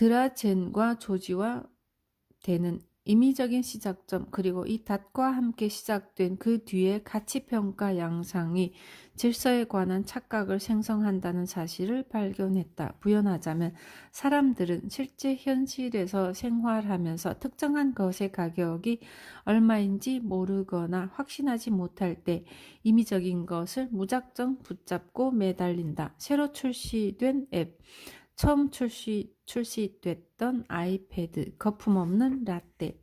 드라젠과 조지와 대는 임의적인 시작점 그리고 이 닷과 함께 시작된 그 뒤에 가치평가 양상이 질서에 관한 착각을 생성한다는 사실을 발견했다. 부연하자면 사람들은 실제 현실에서 생활하면서 특정한 것의 가격이 얼마인지 모르거나 확신하지 못할 때 임의적인 것을 무작정 붙잡고 매달린다. 새로 출시된 앱, 처음 출시됐던 아이패드, 거품없는 라떼,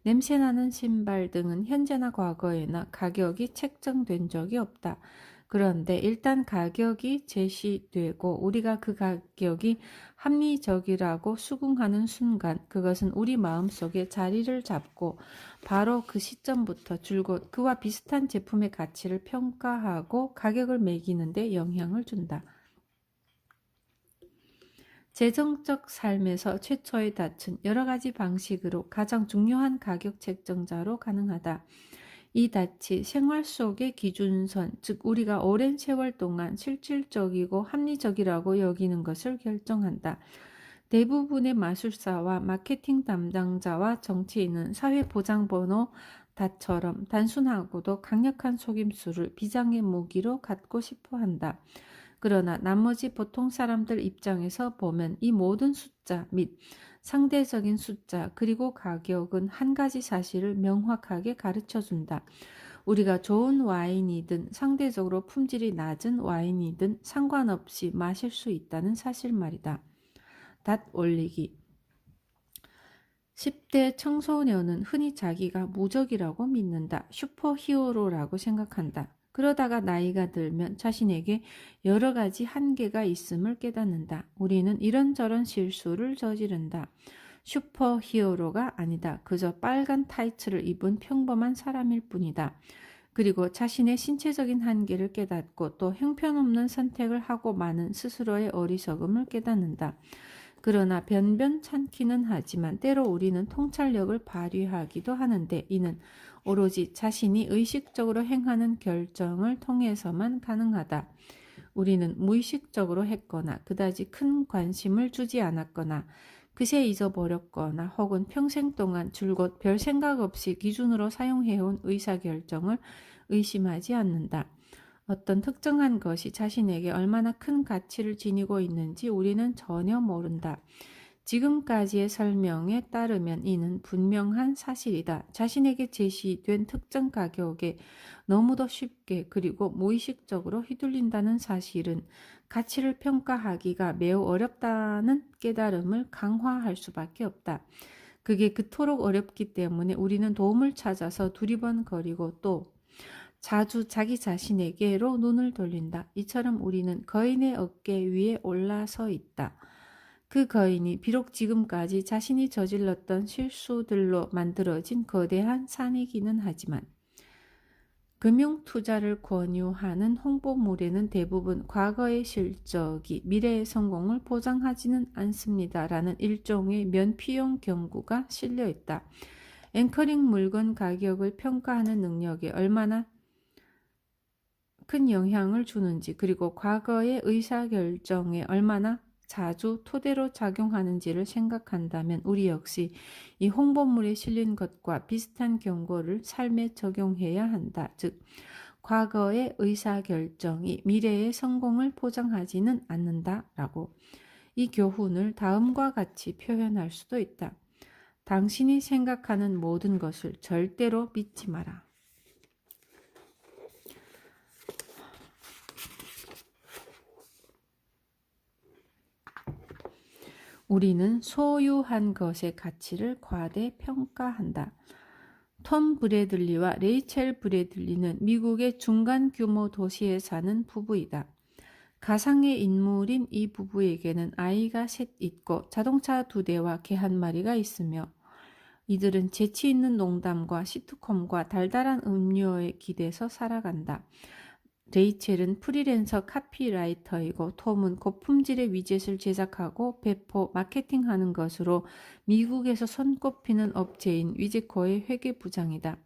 냄새나는 신발 등은 현재나 과거에나 가격이 책정된 적이 없다. 그런데 일단 가격이 제시되고 우리가 그 가격이 합리적이라고 수긍하는 순간 그것은 우리 마음속에 자리를 잡고 바로 그 시점부터 줄곧 그와 비슷한 제품의 가치를 평가하고 가격을 매기는 데 영향을 준다. 재정적 삶에서 최초의 닻은 여러 가지 방식으로 가장 중요한 가격 책정자로 가능하다. 이 닻이 생활 속의 기준선, 즉 우리가 오랜 세월 동안 실질적이고 합리적이라고 여기는 것을 결정한다. 대부분의 마술사와 마케팅 담당자와 정치인은 사회보장번호 닷처럼 단순하고도 강력한 속임수를 비장의 무기로 갖고 싶어 한다. 그러나 나머지 보통 사람들 입장에서 보면 이 모든 숫자 및 상대적인 숫자 그리고 가격은 한 가지 사실을 명확하게 가르쳐준다. 우리가 좋은 와인이든 상대적으로 품질이 낮은 와인이든 상관없이 마실 수 있다는 사실 말이다. 닷 올리기. 10대 청소년은 흔히 자기가 무적이라고 믿는다. 슈퍼히어로라고 생각한다. 그러다가 나이가 들면 자신에게 여러 가지 한계가 있음을 깨닫는다. 우리는 이런저런 실수를 저지른다. 슈퍼히어로가 아니다. 그저 빨간 타이츠를 입은 평범한 사람일 뿐이다. 그리고 자신의 신체적인 한계를 깨닫고 또 형편없는 선택을 하고 마는 스스로의 어리석음을 깨닫는다. 그러나 변변찮기는 하지만 때로 우리는 통찰력을 발휘하기도 하는데 이는 오로지 자신이 의식적으로 행하는 결정을 통해서만 가능하다. 우리는 무의식적으로 했거나 그다지 큰 관심을 주지 않았거나 그새 잊어버렸거나 혹은 평생 동안 줄곧 별 생각 없이 기준으로 사용해온 의사결정을 의심하지 않는다. 어떤 특정한 것이 자신에게 얼마나 큰 가치를 지니고 있는지 우리는 전혀 모른다. 지금까지의 설명에 따르면 이는 분명한 사실이다. 자신에게 제시된 특정 가격에 너무도 쉽게 그리고 무의식적으로 휘둘린다는 사실은 가치를 평가하기가 매우 어렵다는 깨달음을 강화할 수밖에 없다. 그게 그토록 어렵기 때문에 우리는 도움을 찾아서 두리번거리고 또 자주 자기 자신에게로 눈을 돌린다. 이처럼 우리는 거인의 어깨 위에 올라서 있다. 그 거인이 비록 지금까지 자신이 저질렀던 실수들로 만들어진 거대한 산이기는 하지만 금융투자를 권유하는 홍보물에는 대부분 과거의 실적이 미래의 성공을 보장하지는 않습니다라는 일종의 면피용 경고가 실려 있다. 앵커링 물건 가격을 평가하는 능력에 얼마나 큰 영향을 주는지 그리고 과거의 의사결정에 얼마나 자주 토대로 작용하는지를 생각한다면 우리 역시 이 홍보물에 실린 것과 비슷한 경고를 삶에 적용해야 한다. 즉, 과거의 의사결정이 미래의 성공을 보장하지는 않는다라고. 이 교훈을 다음과 같이 표현할 수도 있다. 당신이 생각하는 모든 것을 절대로 믿지 마라. 우리는 소유한 것의 가치를 과대평가한다. 톰 브래들리와 레이첼 브래들리는 미국의 중간 규모 도시에 사는 부부이다. 가상의 인물인 이 부부에게는 아이가 셋 있고 자동차 2대와 개 1마리가 있으며 이들은 재치 있는 농담과 시트콤과 달달한 음료에 기대서 살아간다. 레이첼은 프리랜서 카피라이터이고 톰은 고품질의 위젯을 제작하고 배포, 마케팅하는 것으로 미국에서 손꼽히는 업체인 위젯코의 회계부장이다.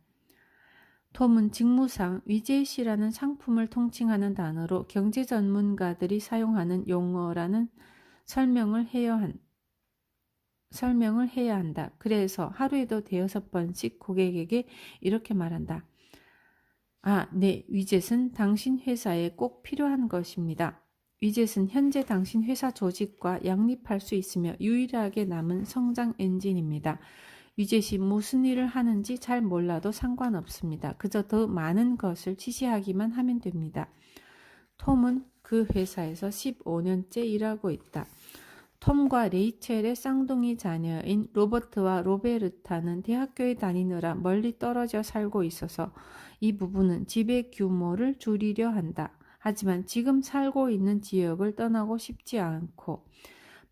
톰은 직무상 위젯이라는 상품을 통칭하는 단어로 경제 전문가들이 사용하는 용어라는 설명을 해야 한다. 설명을 해야 한다. 그래서 하루에도 대여섯 번씩 고객에게 이렇게 말한다. 아, 네, 위젯은 당신 회사에 꼭 필요한 것입니다. 위젯은 현재 당신 회사 조직과 양립할 수 있으며 유일하게 남은 성장 엔진입니다. 위젯이 무슨 일을 하는지 잘 몰라도 상관없습니다. 그저 더 많은 것을 지시하기만 하면 됩니다. 톰은 그 회사에서 15년째 일하고 있다. 톰과 레이첼의 쌍둥이 자녀인 로버트와 로베르타는 대학교에 다니느라 멀리 떨어져 살고 있어서 이 부부는 집의 규모를 줄이려 한다. 하지만 지금 살고 있는 지역을 떠나고 싶지 않고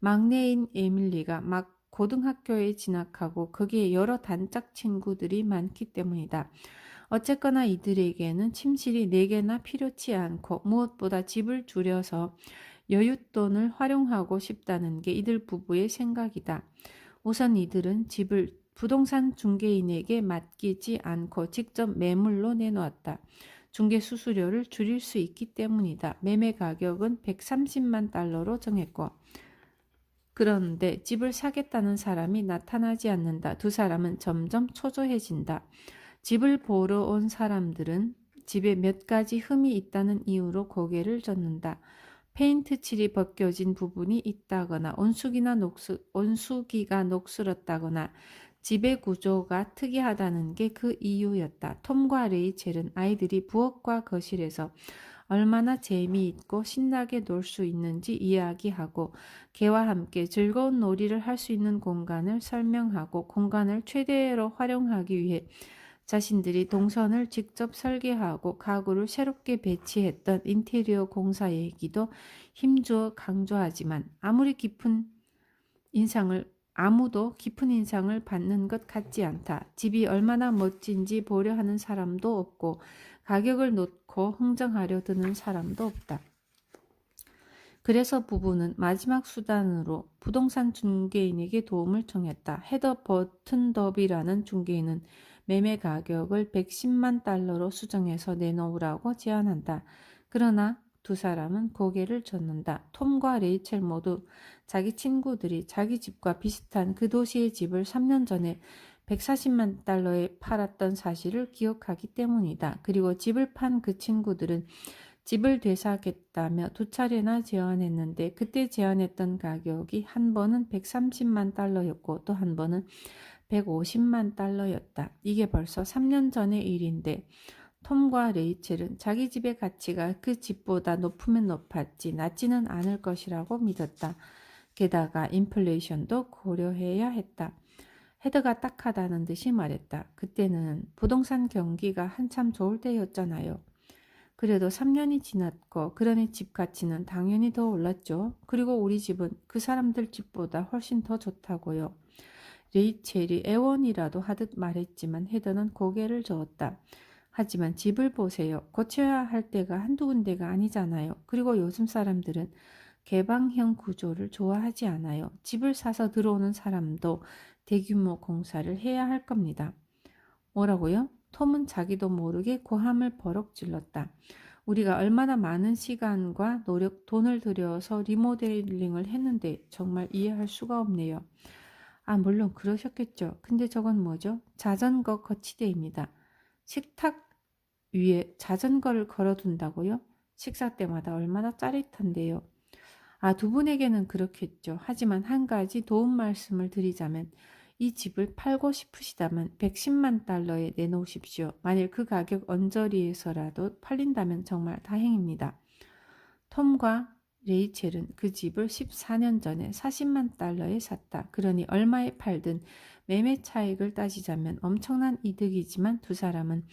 막내인 에밀리가 막 고등학교에 진학하고 거기에 여러 단짝 친구들이 많기 때문이다. 어쨌거나 이들에게는 침실이 4개나 필요치 않고 무엇보다 집을 줄여서 여윳돈을 활용하고 싶다는 게 이들 부부의 생각이다. 우선 이들은 집을 부동산 중개인에게 맡기지 않고 직접 매물로 내놓았다. 중개 수수료를 줄일 수 있기 때문이다. 매매 가격은 130만 달러로 정했고 그런데 집을 사겠다는 사람이 나타나지 않는다. 두 사람은 점점 초조해진다. 집을 보러 온 사람들은 집에 몇 가지 흠이 있다는 이유로 고개를 젓는다. 페인트 칠이 벗겨진 부분이 있다거나 온수기가 녹슬었다거나 집의 구조가 특이하다는 게 그 이유였다. 톰과 레이첼은 아이들이 부엌과 거실에서 얼마나 재미있고 신나게 놀 수 있는지 이야기하고 개와 함께 즐거운 놀이를 할 수 있는 공간을 설명하고 공간을 최대로 활용하기 위해 자신들이 동선을 직접 설계하고 가구를 새롭게 배치했던 인테리어 공사 얘기도 힘주어 강조하지만 아무도 깊은 인상을 받는 것 같지 않다. 집이 얼마나 멋진지 보려 하는 사람도 없고 가격을 놓고 흥정하려 드는 사람도 없다. 그래서 부부는 마지막 수단으로 부동산 중개인에게 도움을 청했다. 헤더 버튼더비라는 중개인은 매매 가격을 110만 달러로 수정해서 내놓으라고 제안한다. 그러나 두 사람은 고개를 젓는다. 톰과 레이첼 모두 자기 친구들이 자기 집과 비슷한 그 도시의 집을 3년 전에 140만 달러에 팔았던 사실을 기억하기 때문이다. 그리고 집을 판 그 친구들은 집을 되사겠다며 2차례나 제안했는데 그때 제안했던 가격이 한 번은 130만 달러였고 또 한 번은 150만 달러였다. 이게 벌써 3년 전의 일인데 톰과 레이첼은 자기 집의 가치가 그 집보다 높으면 높았지 낮지는 않을 것이라고 믿었다. 게다가 인플레이션도 고려해야 했다. 헤더가 딱하다는 듯이 말했다. 그때는 부동산 경기가 한참 좋을 때였잖아요. 그래도 3년이 지났고 그러니 집 가치는 당연히 더 올랐죠. 그리고 우리 집은 그 사람들 집보다 훨씬 더 좋다고요. 레이첼이 애원이라도 하듯 말했지만 헤더는 고개를 저었다. 하지만 집을 보세요. 고쳐야 할 때가 한두 군데가 아니잖아요. 그리고 요즘 사람들은 개방형 구조를 좋아하지 않아요. 집을 사서 들어오는 사람도 대규모 공사를 해야 할 겁니다. 뭐라고요? 톰은 자기도 모르게 고함을 버럭 질렀다. 우리가 얼마나 많은 시간과 노력, 돈을 들여서 리모델링을 했는데 정말 이해할 수가 없네요. 아, 물론 그러셨겠죠. 근데 저건 뭐죠? 자전거 거치대입니다. 식탁 위에 자전거를 걸어둔다고요? 식사 때마다 얼마나 짜릿한데요. 아, 두 분에게는 그렇겠죠. 하지만 한 가지 도움 말씀을 드리자면 이 집을 팔고 싶으시다면 110만 달러에 내놓으십시오. 만일 그 가격 언저리에서라도 팔린다면 정말 다행입니다. 톰과 레이첼은 그 집을 14년 전에 40만 달러에 샀다. 그러니 얼마에 팔든 매매 차익을 따지자면 엄청난 이득이지만 두 사람은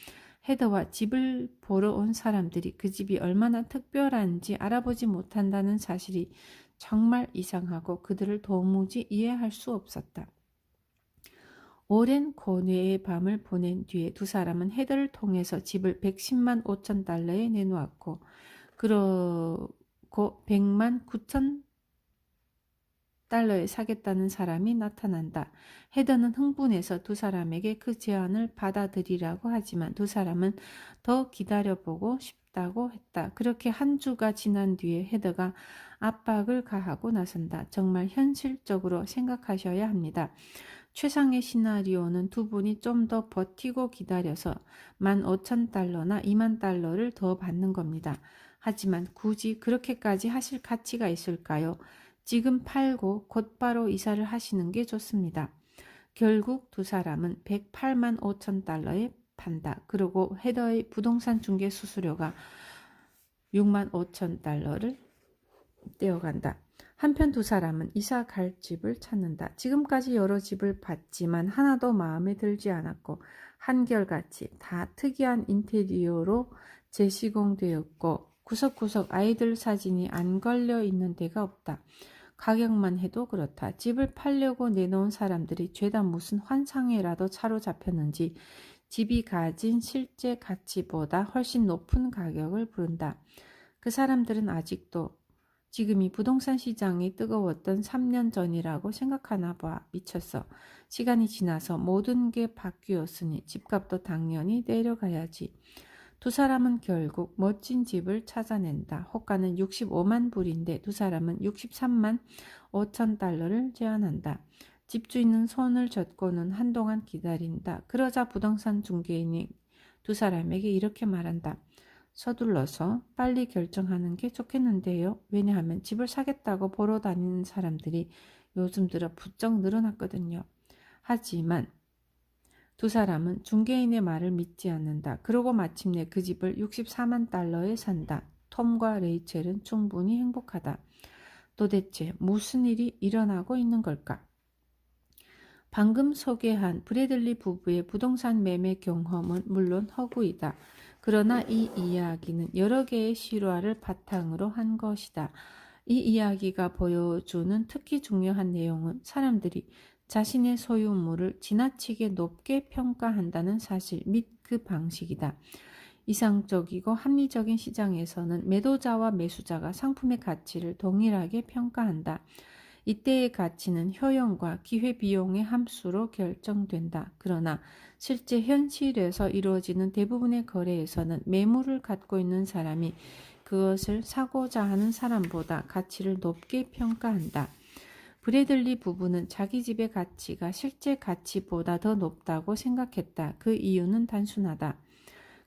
헤더와 집을 보러 온 사람들이 그 집이 얼마나 특별한지 알아보지 못한다는 사실이 정말 이상하고 그들을 도무지 이해할 수 없었다. 오랜 고뇌의 밤을 보낸 뒤에 두 사람은 헤더를 통해서 집을 110만 5천 달러에 내놓았고 그러고 100만 9천 달러에 사겠다는 사람이 나타난다. 헤더는 흥분해서 두 사람에게 그 제안을 받아들이라고 하지만 두 사람은 더 기다려보고 싶다고 했다. 그렇게 한 주가 지난 뒤에 헤더가 압박을 가하고 나선다. 정말 현실적으로 생각하셔야 합니다. 최상의 시나리오는 두 분이 좀 더 버티고 기다려서 15,000달러나 20,000달러를 더 받는 겁니다. 하지만 굳이 그렇게까지 하실 가치가 있을까요? 지금 팔고 곧바로 이사를 하시는 게 좋습니다. 결국 두 사람은 108만 5천 달러에 판다. 그리고 헤더의 부동산 중개 수수료가 6만 5천 달러를 떼어간다. 한편 두 사람은 이사 갈 집을 찾는다. 지금까지 여러 집을 봤지만 하나도 마음에 들지 않았고 한결같이 다 특이한 인테리어로 재시공되었고 구석구석 아이들 사진이 안 걸려 있는 데가 없다. 가격만 해도 그렇다. 집을 팔려고 내놓은 사람들이 죄다 무슨 환상에라도 사로잡혔는지 집이 가진 실제 가치보다 훨씬 높은 가격을 부른다. 그 사람들은 아직도 지금이 부동산 시장이 뜨거웠던 3년 전이라고 생각하나 봐. 미쳤어. 시간이 지나서 모든 게 바뀌었으니 집값도 당연히 내려가야지. 두 사람은 결국 멋진 집을 찾아낸다. 호가는 65만 불인데 두 사람은 63만 5천 달러를 제안한다. 집주인은 손을 젓고는 한동안 기다린다. 그러자 부동산 중개인이 두 사람에게 이렇게 말한다. 서둘러서 빨리 결정하는 게 좋겠는데요. 왜냐하면 집을 사겠다고 보러 다니는 사람들이 요즘 들어 부쩍 늘어났거든요. 하지만 두 사람은 중개인의 말을 믿지 않는다. 그러고 마침내 그 집을 64만 달러에 산다. 톰과 레이첼은 충분히 행복하다. 도대체 무슨 일이 일어나고 있는 걸까? 방금 소개한 브래들리 부부의 부동산 매매 경험은 물론 허구이다. 그러나 이 이야기는 여러 개의 실화를 바탕으로 한 것이다. 이 이야기가 보여주는 특히 중요한 내용은 사람들이 자신의 소유물을 지나치게 높게 평가한다는 사실 및 그 방식이다. 이상적이고 합리적인 시장에서는 매도자와 매수자가 상품의 가치를 동일하게 평가한다. 이때의 가치는 효용과 기회비용의 함수로 결정된다. 그러나 실제 현실에서 이루어지는 대부분의 거래에서는 매물을 갖고 있는 사람이 그것을 사고자 하는 사람보다 가치를 높게 평가한다. 브래들리 부부는 자기 집의 가치가 실제 가치보다 더 높다고 생각했다. 그 이유는 단순하다.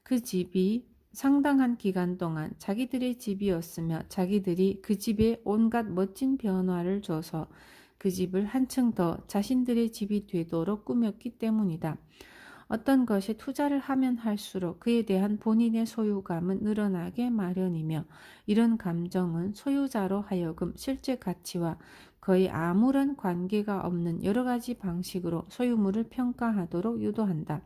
그 집이 상당한 기간 동안 자기들의 집이었으며 자기들이 그 집에 온갖 멋진 변화를 줘서 그 집을 한층 더 자신들의 집이 되도록 꾸몄기 때문이다. 어떤 것에 투자를 하면 할수록 그에 대한 본인의 소유감은 늘어나게 마련이며 이런 감정은 소유자로 하여금 실제 가치와 거의 아무런 관계가 없는 여러 가지 방식으로 소유물을 평가하도록 유도한다.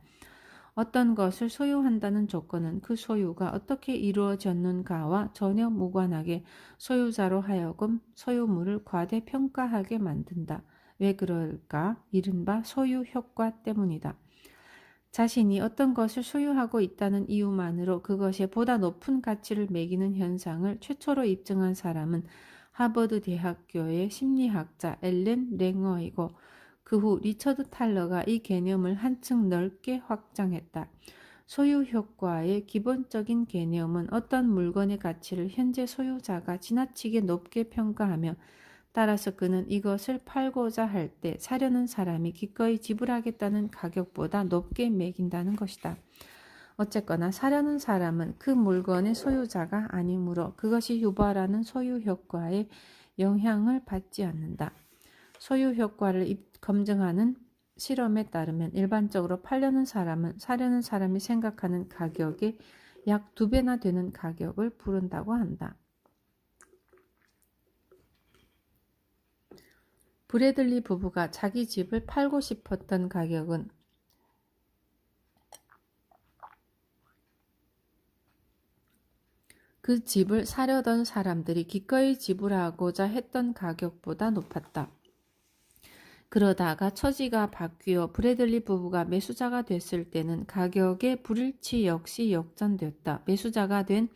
어떤 것을 소유한다는 조건은 그 소유가 어떻게 이루어졌는가와 전혀 무관하게 소유자로 하여금 소유물을 과대평가하게 만든다. 왜 그럴까? 이른바 소유 효과 때문이다. 자신이 어떤 것을 소유하고 있다는 이유만으로 그것에 보다 높은 가치를 매기는 현상을 최초로 입증한 사람은 하버드 대학교의 심리학자 앨런 랭어이고 그 후 리처드 탈러가 이 개념을 한층 넓게 확장했다. 소유 효과의 기본적인 개념은 어떤 물건의 가치를 현재 소유자가 지나치게 높게 평가하며 따라서 그는 이것을 팔고자 할 때 사려는 사람이 기꺼이 지불하겠다는 가격보다 높게 매긴다는 것이다. 어쨌거나 사려는 사람은 그 물건의 소유자가 아니므로 그것이 유발하는 소유 효과에 영향을 받지 않는다. 소유 효과를 검증하는 실험에 따르면 일반적으로 팔려는 사람은 사려는 사람이 생각하는 가격의 약 2배나 되는 가격을 부른다고 한다. 브래들리 부부가 자기 집을 팔고 싶었던 가격은 그 집을 사려던 사람들이 기꺼이 지불하고자 했던 가격보다 높았다. 그러다가 처지가 바뀌어 브래들리 부부가 매수자가 됐을 때는 가격의 불일치 역시 역전되었다. 매수자가 된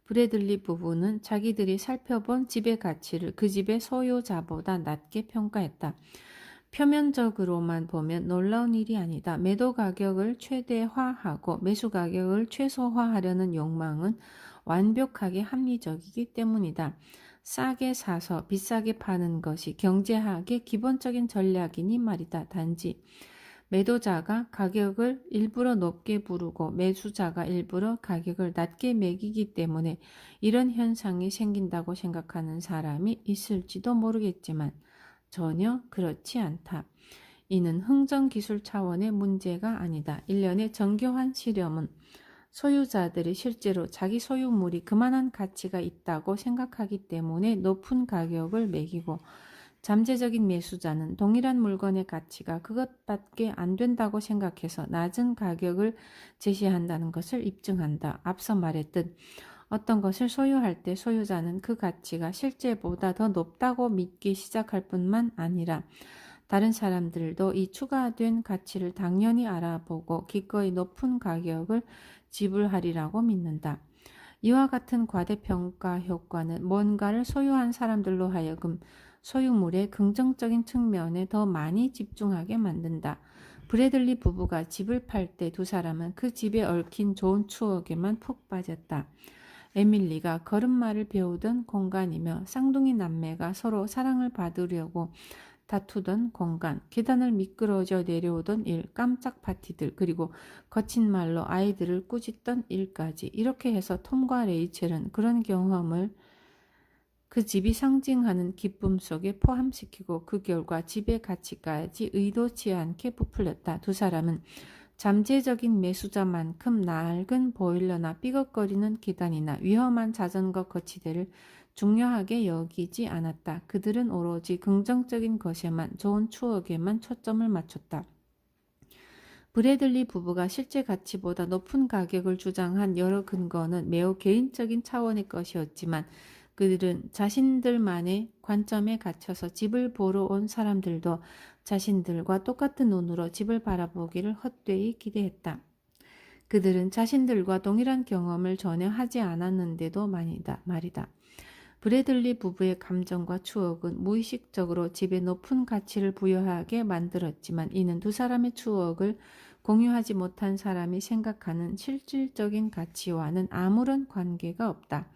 브래들리 부부는 자기들이 살펴본 집의 가치를 그 집의 소유자보다 낮게 평가했다. 표면적으로만 보면 놀라운 일이 아니다. 매도 가격을 최대화하고 매수 가격을 최소화하려는 욕망은 완벽하게 합리적이기 때문이다. 싸게 사서 비싸게 파는 것이 경제학의 기본적인 전략이니 말이다. 단지 매도자가 가격을 일부러 높게 부르고 매수자가 일부러 가격을 낮게 매기기 때문에 이런 현상이 생긴다고 생각하는 사람이 있을지도 모르겠지만 전혀 그렇지 않다. 이는 흥정기술 차원의 문제가 아니다. 일련의 정교한 실험은 소유자들이 실제로 자기 소유물이 그만한 가치가 있다고 생각하기 때문에 높은 가격을 매기고 잠재적인 매수자는 동일한 물건의 가치가 그것밖에 안 된다고 생각해서 낮은 가격을 제시한다는 것을 입증한다. 앞서 말했듯 어떤 것을 소유할 때 소유자는 그 가치가 실제보다 더 높다고 믿기 시작할 뿐만 아니라 다른 사람들도 이 추가된 가치를 당연히 알아보고 기꺼이 높은 가격을 지불하리라고 믿는다. 이와 같은 과대평가 효과는 뭔가를 소유한 사람들로 하여금 소유물의 긍정적인 측면에 더 많이 집중하게 만든다. 브래들리 부부가 집을 팔 때 두 사람은 그 집에 얽힌 좋은 추억에만 푹 빠졌다. 에밀리가 걸음마를 배우던 공간이며 쌍둥이 남매가 서로 사랑을 받으려고 다투던 공간, 계단을 미끄러져 내려오던 일, 깜짝 파티들, 그리고 거친 말로 아이들을 꾸짖던 일까지. 이렇게 해서 톰과 레이첼은 그런 경험을 그 집이 상징하는 기쁨 속에 포함시키고 그 결과 집의 가치까지 의도치 않게 부풀렸다. 두 사람은 잠재적인 매수자만큼 낡은 보일러나 삐걱거리는 계단이나 위험한 자전거 거치대를 중요하게 여기지 않았다. 그들은 오로지 긍정적인 것에만, 좋은 추억에만 초점을 맞췄다. 브래들리 부부가 실제 가치보다 높은 가격을 주장한 여러 근거는 매우 개인적인 차원의 것이었지만 그들은 자신들만의 관점에 갇혀서 집을 보러 온 사람들도 자신들과 똑같은 눈으로 집을 바라보기를 헛되이 기대했다. 그들은 자신들과 동일한 경험을 전혀 하지 않았는데도 말이다. 브래들리 부부의 감정과 추억은 무의식적으로 집에 높은 가치를 부여하게 만들었지만 이는 두 사람의 추억을 공유하지 못한 사람이 생각하는 실질적인 가치와는 아무런 관계가 없다.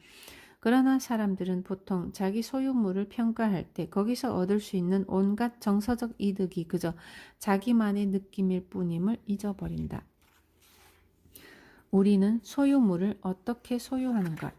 그러나 사람들은 보통 자기 소유물을 평가할 때 거기서 얻을 수 있는 온갖 정서적 이득이 그저 자기만의 느낌일 뿐임을 잊어버린다. 우리는 소유물을 어떻게 소유하는가?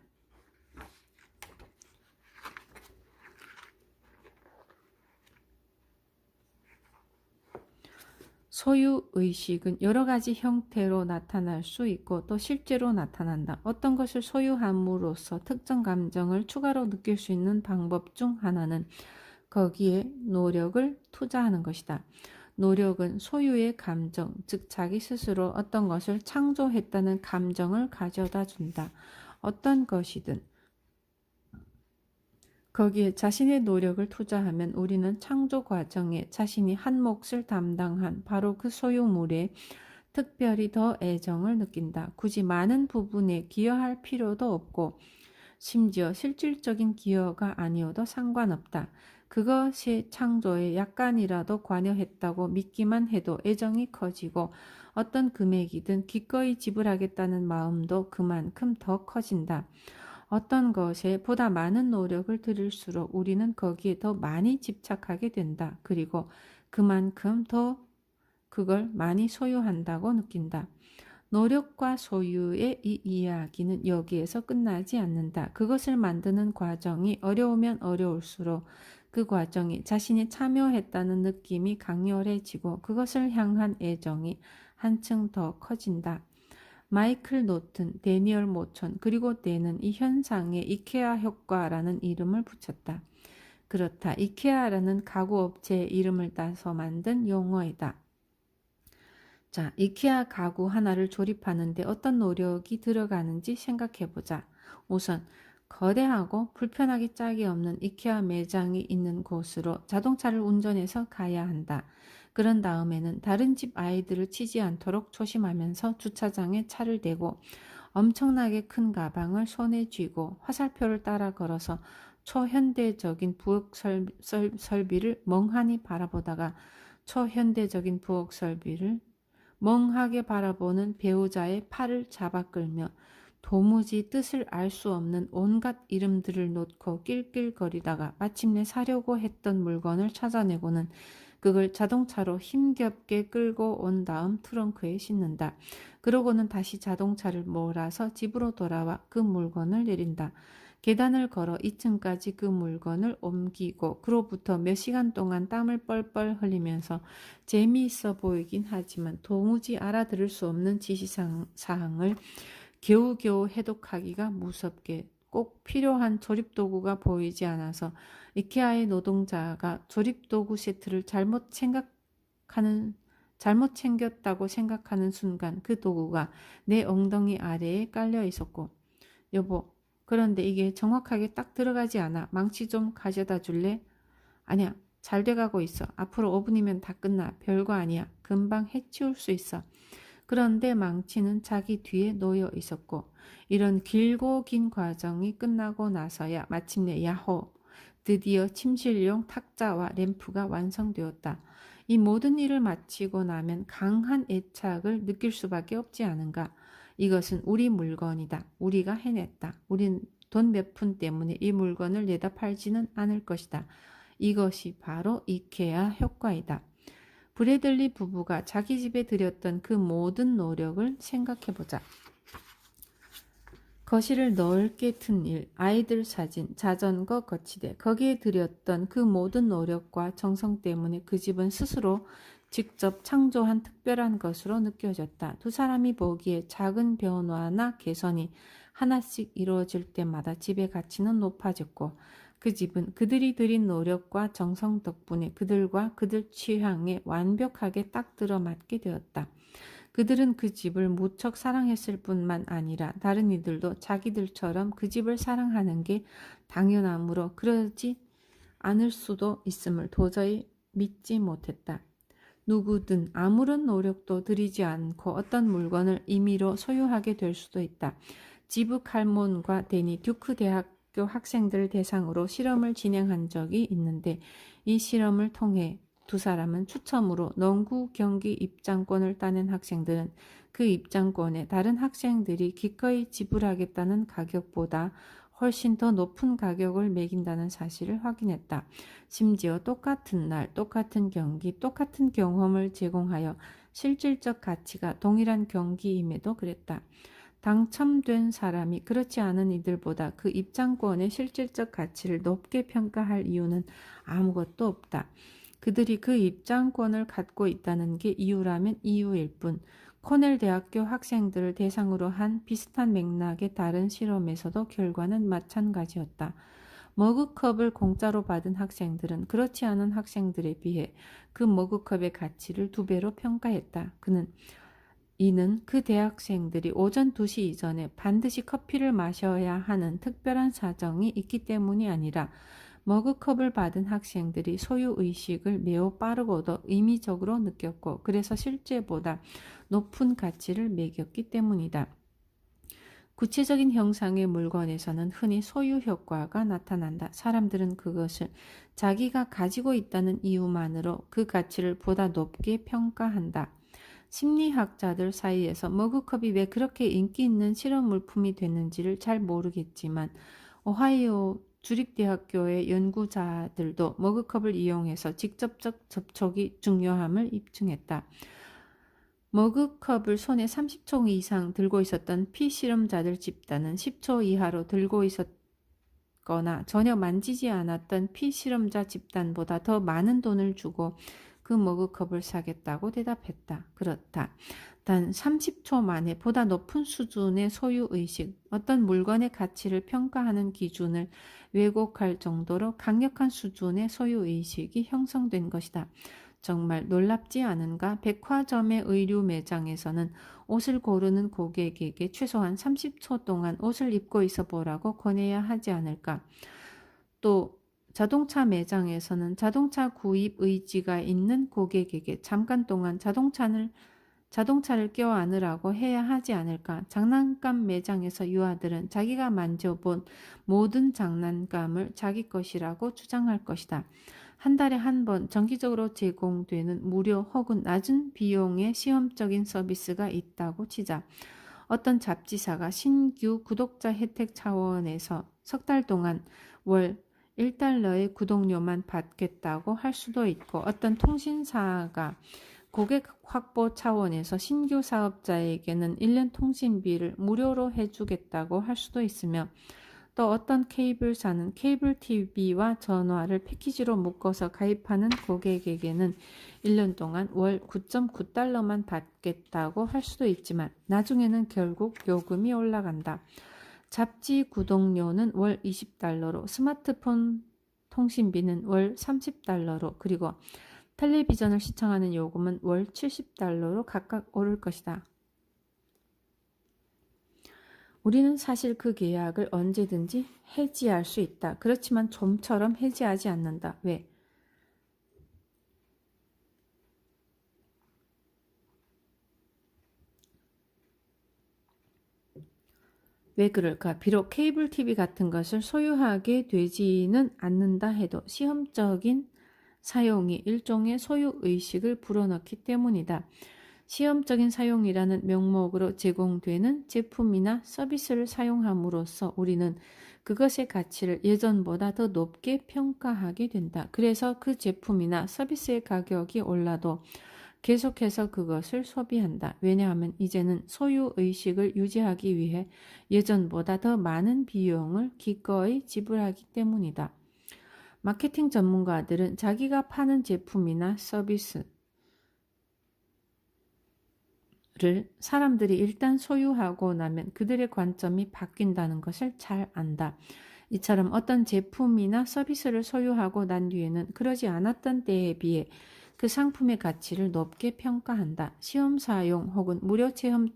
소유의식은 여러 가지 형태로 나타날 수 있고 또 실제로 나타난다. 어떤 것을 소유함으로써 특정 감정을 추가로 느낄 수 있는 방법 중 하나는 거기에 노력을 투자하는 것이다. 노력은 소유의 감정, 즉 자기 스스로 어떤 것을 창조했다는 감정을 가져다 준다. 어떤 것이든 거기에 자신의 노력을 투자하면 우리는 창조 과정에 자신이 한 몫을 담당한 바로 그 소유물에 특별히 더 애정을 느낀다. 굳이 많은 부분에 기여할 필요도 없고 심지어 실질적인 기여가 아니어도 상관없다. 그것의 창조에 약간이라도 관여했다고 믿기만 해도 애정이 커지고 어떤 금액이든 기꺼이 지불하겠다는 마음도 그만큼 더 커진다. 어떤 것에 보다 많은 노력을 들일수록 우리는 거기에 더 많이 집착하게 된다. 그리고 그만큼 더 그걸 많이 소유한다고 느낀다. 노력과 소유의 이 이야기는 여기에서 끝나지 않는다. 그것을 만드는 과정이 어려우면 어려울수록 그 과정에 자신이 참여했다는 느낌이 강렬해지고 그것을 향한 애정이 한층 더 커진다. 마이클 노튼, 데니얼 모천, 그리고 때는 이 현상에 이케아 효과라는 이름을 붙였다. 그렇다. 이케아라는 가구업체의 이름을 따서 만든 용어이다. 자, 이케아 가구 하나를 조립하는데 어떤 노력이 들어가는지 생각해보자. 우선 거대하고 불편하기 짝이 없는 이케아 매장이 있는 곳으로 자동차를 운전해서 가야 한다. 그런 다음에는 다른 집 아이들을 치지 않도록 조심하면서 주차장에 차를 대고 엄청나게 큰 가방을 손에 쥐고 화살표를 따라 걸어서 초현대적인 부엌 설비를 멍하니 바라보다가 초현대적인 부엌 설비를 멍하게 바라보는 배우자의 팔을 잡아 끌며 도무지 뜻을 알 수 없는 온갖 이름들을 놓고 낄낄거리다가 마침내 사려고 했던 물건을 찾아내고는 그걸 자동차로 힘겹게 끌고 온 다음 트렁크에 싣는다. 그러고는 다시 자동차를 몰아서 집으로 돌아와 그 물건을 내린다. 계단을 걸어 2층까지 그 물건을 옮기고 그로부터 몇 시간 동안 땀을 뻘뻘 흘리면서 재미있어 보이긴 하지만 도무지 알아들을 수 없는 지시사항을 겨우겨우 해독하기가 무섭게 꼭 필요한 조립도구가 보이지 않아서 이케아의 노동자가 조립도구 세트를 잘못 챙겼다고 생각하는 순간 그 도구가 내 엉덩이 아래에 깔려 있었고, 여보, 그런데 이게 정확하게 딱 들어가지 않아. 망치 좀 가져다 줄래? 아니야, 잘 돼가고 있어. 앞으로 5분이면 다 끝나. 별거 아니야. 금방 해치울 수 있어. 그런데 망치는 자기 뒤에 놓여 있었고, 이런 길고 긴 과정이 끝나고 나서야 마침내 야호! 드디어 침실용 탁자와 램프가 완성되었다. 이 모든 일을 마치고 나면 강한 애착을 느낄 수밖에 없지 않은가. 이것은 우리 물건이다. 우리가 해냈다. 우린 돈 몇 푼 때문에 이 물건을 내다 팔지는 않을 것이다. 이것이 바로 이케아 효과이다. 브래들리 부부가 자기 집에 들였던 그 모든 노력을 생각해보자. 거실을 넓게 튼 일, 아이들 사진, 자전거 거치대, 거기에 들였던 그 모든 노력과 정성 때문에 그 집은 스스로 직접 창조한 특별한 것으로 느껴졌다. 두 사람이 보기에 작은 변화나 개선이 하나씩 이루어질 때마다 집의 가치는 높아졌고, 그 집은 그들이 들인 노력과 정성 덕분에 그들과 그들 취향에 완벽하게 딱 들어맞게 되었다. 그들은 그 집을 무척 사랑했을 뿐만 아니라 다른 이들도 자기들처럼 그 집을 사랑하는 게 당연하므로 그러지 않을 수도 있음을 도저히 믿지 못했다. 누구든 아무런 노력도 들이지 않고 어떤 물건을 임의로 소유하게 될 수도 있다. 지브 칼몬과 데니 듀크 대학교 학생들을 대상으로 실험을 진행한 적이 있는데 이 실험을 통해 두 사람은 추첨으로 농구 경기 입장권을 따낸 학생들은 그 입장권에 다른 학생들이 기꺼이 지불하겠다는 가격보다 훨씬 더 높은 가격을 매긴다는 사실을 확인했다. 심지어 똑같은 날, 똑같은 경기, 똑같은 경험을 제공하여 실질적 가치가 동일한 경기임에도 그랬다. 당첨된 사람이 그렇지 않은 이들보다 그 입장권의 실질적 가치를 높게 평가할 이유는 아무것도 없다. 그들이 그 입장권을 갖고 있다는 게 이유라면 이유일 뿐. 코넬 대학교 학생들을 대상으로 한 비슷한 맥락의 다른 실험에서도 결과는 마찬가지였다. 머그컵을 공짜로 받은 학생들은 그렇지 않은 학생들에 비해 그 머그컵의 가치를 2배로 평가했다. 이는 그 대학생들이 오전 2시 이전에 반드시 커피를 마셔야 하는 특별한 사정이 있기 때문이 아니라 머그컵을 받은 학생들이 소유의식을 매우 빠르고도 임의적으로 느꼈고 그래서 실제보다 높은 가치를 매겼기 때문이다. 구체적인 형상의 물건에서는 흔히 소유 효과가 나타난다. 사람들은 그것을 자기가 가지고 있다는 이유만으로 그 가치를 보다 높게 평가한다. 심리학자들 사이에서 머그컵이 왜 그렇게 인기 있는 실험 물품이 됐는지를 잘 모르겠지만 오하이오 주립대학교의 연구자들도 머그컵을 이용해서 직접적 접촉이 중요함을 입증했다. 머그컵을 손에 30초 이상 들고 있었던 피실험자들 집단은 10초 이하로 들고 있었거나 전혀 만지지 않았던 피실험자 집단보다 더 많은 돈을 주고 그 머그컵을 사겠다고 대답했다. 그렇다. 단 30초 만에 보다 높은 수준의 소유의식, 어떤 물건의 가치를 평가하는 기준을 왜곡할 정도로 강력한 수준의 소유의식이 형성된 것이다. 정말 놀랍지 않은가? 백화점의 의류 매장에서는 옷을 고르는 고객에게 최소한 30초 동안 옷을 입고 있어 보라고 권해야 하지 않을까? 또 자동차 매장에서는 자동차 구입 의지가 있는 고객에게 잠깐 동안 자동차를 자동차를 껴안으라고 해야 하지 않을까? 장난감 매장에서 유아들은 자기가 만져본 모든 장난감을 자기 것이라고 주장할 것이다. 한 달에 한 번 정기적으로 제공되는 무료 혹은 낮은 비용의 시험적인 서비스가 있다고 치자. 어떤 잡지사가 신규 구독자 혜택 차원에서 석 달 동안 월 $1의 구독료만 받겠다고 할 수도 있고, 어떤 통신사가 고객 확보 차원에서 신규 사업자에게는 1년 통신비를 무료로 해주겠다고 할 수도 있으며, 또 어떤 케이블사는 케이블 TV와 전화를 패키지로 묶어서 가입하는 고객에게는 1년 동안 월 $9.9만 받겠다고 할 수도 있지만, 나중에는 결국 요금이 올라간다. 잡지 구독료는 월 $20로, 스마트폰 통신비는 월 $30로, 그리고 텔레비전을 시청하는 요금은 월 $70로 각각 오를 것이다. 우리는 사실 그 계약을 언제든지 해지할 수 있다. 그렇지만 좀처럼 해지하지 않는다. 왜? 왜 그럴까? 비록 케이블 TV 같은 것을 소유하게 되지는 않는다 해도 시험적인 사용이 일종의 소유의식을 불어넣기 때문이다. 시험적인 사용이라는 명목으로 제공되는 제품이나 서비스를 사용함으로써 우리는 그것의 가치를 예전보다 더 높게 평가하게 된다. 그래서 그 제품이나 서비스의 가격이 올라도 계속해서 그것을 소비한다. 왜냐하면 이제는 소유의식을 유지하기 위해 예전보다 더 많은 비용을 기꺼이 지불하기 때문이다. 마케팅 전문가들은 자기가 파는 제품이나 서비스를 사람들이 일단 소유하고 나면 그들의 관점이 바뀐다는 것을 잘 안다. 이처럼 어떤 제품이나 서비스를 소유하고 난 뒤에는 그러지 않았던 때에 비해 그 상품의 가치를 높게 평가한다. 시험 사용 혹은 무료 체험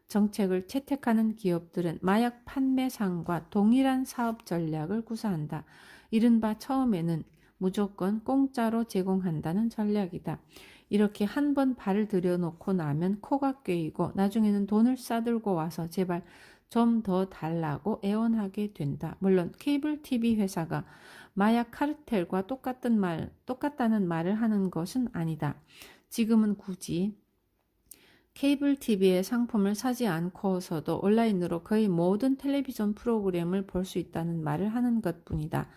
정책을 채택하는 기업들은 마약 판매상과 동일한 사업 전략을 구사한다. 이른바 처음에는 무조건 공짜로 제공한다는 전략이다. 이렇게 한 번 발을 들여놓고 나면 코가 꿰이고 나중에는 돈을 싸들고 와서 제발 좀 더 달라고 애원하게 된다. 물론 케이블 TV 회사가 마약 카르텔과 똑같다는 말을 하는 것은 아니다. 지금은 굳이 케이블 TV의 상품을 사지 않고서도 온라인으로 거의 모든 텔레비전 프로그램을 볼 수 있다는 말을 하는 것뿐이다.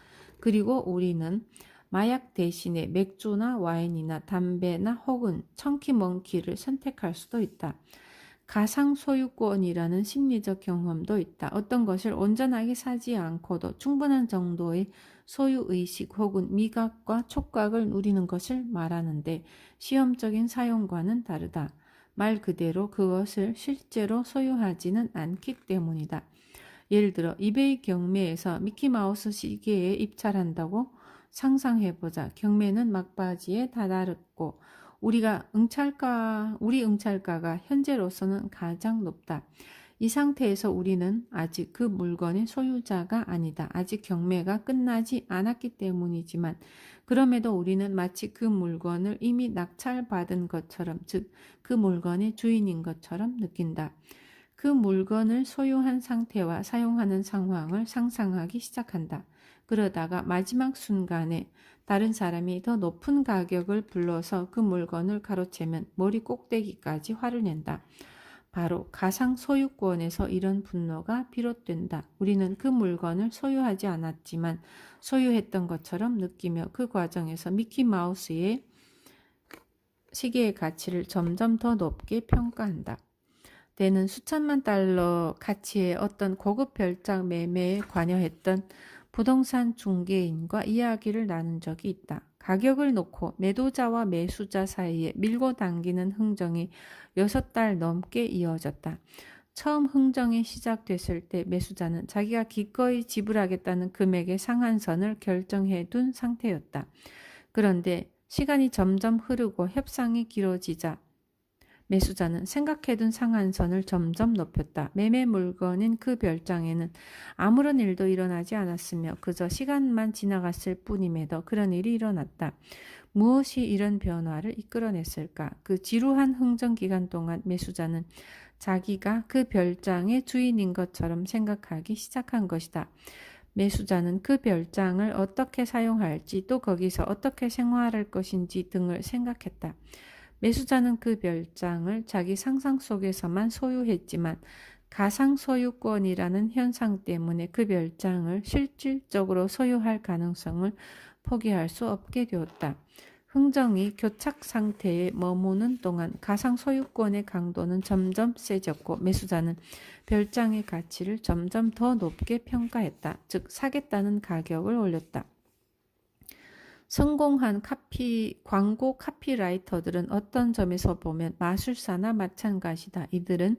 그리고 우리는 마약 대신에 맥주나 와인이나 담배나 혹은 청키멍키를 선택할 수도 있다. 가상 소유권이라는 심리적 경험도 있다. 어떤 것을 온전하게 사지 않고도 충분한 정도의 소유의식 혹은 미각과 촉각을 누리는 것을 말하는데, 시험적인 사용과는 다르다. 말 그대로 그것을 실제로 소유하지는 않기 때문이다. 예를 들어 이베이 경매에서 미키마우스 시계에 입찰한다고 상상해보자. 경매는 막바지에 다다랐고 우리 응찰가가 현재로서는 가장 높다. 이 상태에서 우리는 아직 그 물건의 소유자가 아니다. 아직 경매가 끝나지 않았기 때문이지만, 그럼에도 우리는 마치 그 물건을 이미 낙찰받은 것처럼, 즉 그 물건의 주인인 것처럼 느낀다. 그 물건을 소유한 상태와 사용하는 상황을 상상하기 시작한다. 그러다가 마지막 순간에 다른 사람이 더 높은 가격을 불러서 그 물건을 가로채면 머리 꼭대기까지 화를 낸다. 바로 가상 소유권에서 이런 분노가 비롯된다. 우리는 그 물건을 소유하지 않았지만 소유했던 것처럼 느끼며 그 과정에서 미키마우스의 시계의 가치를 점점 더 높게 평가한다. 때는 수천만 달러 가치의 어떤 고급 별장 매매에 관여했던 부동산 중개인과 이야기를 나눈 적이 있다. 가격을 놓고 매도자와 매수자 사이에 밀고 당기는 흥정이 6달 넘게 이어졌다. 처음 흥정이 시작됐을 때 매수자는 자기가 기꺼이 지불하겠다는 금액의 상한선을 결정해 둔 상태였다. 그런데 시간이 점점 흐르고 협상이 길어지자 매수자는 생각해둔 상한선을 점점 높였다. 매매 물건인 그 별장에는 아무런 일도 일어나지 않았으며 그저 시간만 지나갔을 뿐임에도 그런 일이 일어났다. 무엇이 이런 변화를 이끌어냈을까? 그 지루한 흥정 기간 동안 매수자는 자기가 그 별장의 주인인 것처럼 생각하기 시작한 것이다. 매수자는 그 별장을 어떻게 사용할지 또 거기서 어떻게 생활할 것인지 등을 생각했다. 매수자는 그 별장을 자기 상상 속에서만 소유했지만 가상 소유권이라는 현상 때문에 그 별장을 실질적으로 소유할 가능성을 포기할 수 없게 되었다. 흥정이 교착 상태에 머무는 동안 가상 소유권의 강도는 점점 세졌고 매수자는 별장의 가치를 점점 더 높게 평가했다. 즉 사겠다는 가격을 올렸다. 성공한 광고 카피라이터들은 어떤 점에서 보면 마술사나 마찬가지다. 이들은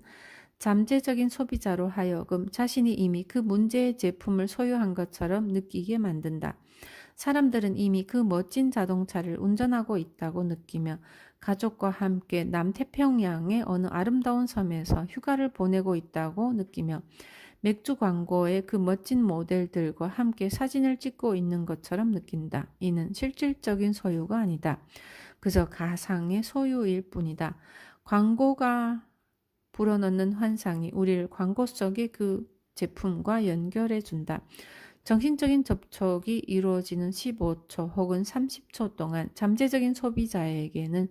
잠재적인 소비자로 하여금 자신이 이미 그 문제의 제품을 소유한 것처럼 느끼게 만든다. 사람들은 이미 그 멋진 자동차를 운전하고 있다고 느끼며 가족과 함께 남태평양의 어느 아름다운 섬에서 휴가를 보내고 있다고 느끼며 맥주 광고의 그 멋진 모델들과 함께 사진을 찍고 있는 것처럼 느낀다. 이는 실질적인 소유가 아니다. 그저 가상의 소유일 뿐이다. 광고가 불어넣는 환상이 우리를 광고 속의 그 제품과 연결해 준다. 정신적인 접촉이 이루어지는 15초 혹은 30초 동안 잠재적인 소비자에게는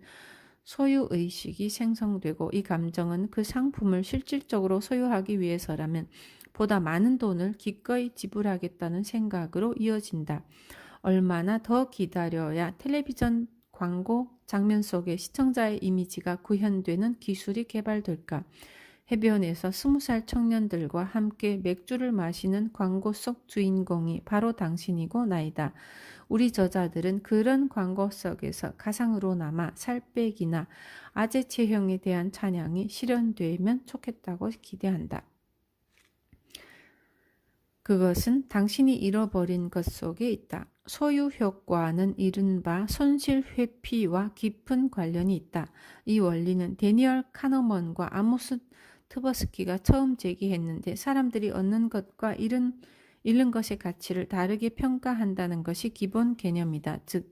소유의식이 생성되고 이 감정은 그 상품을 실질적으로 소유하기 위해서라면 보다 많은 돈을 기꺼이 지불하겠다는 생각으로 이어진다. 얼마나 더 기다려야 텔레비전 광고 장면 속에 시청자의 이미지가 구현되는 기술이 개발될까? 해변에서 20살 청년들과 함께 맥주를 마시는 광고 속 주인공이 바로 당신이고 나이다. 우리 저자들은 그런 광고 속에서 가상으로 남아 살 빼기나 아재 체형에 대한 찬양이 실현되면 좋겠다고 기대한다. 그것은 당신이 잃어버린 것 속에 있다. 소유 효과는 이른바 손실 회피와 깊은 관련이 있다. 이 원리는 데니얼 카너먼과 아모스 트버스키가 처음 제기했는데 사람들이 얻는 것과 잃는 것의 가치를 다르게 평가한다는 것이 기본 개념이다. 즉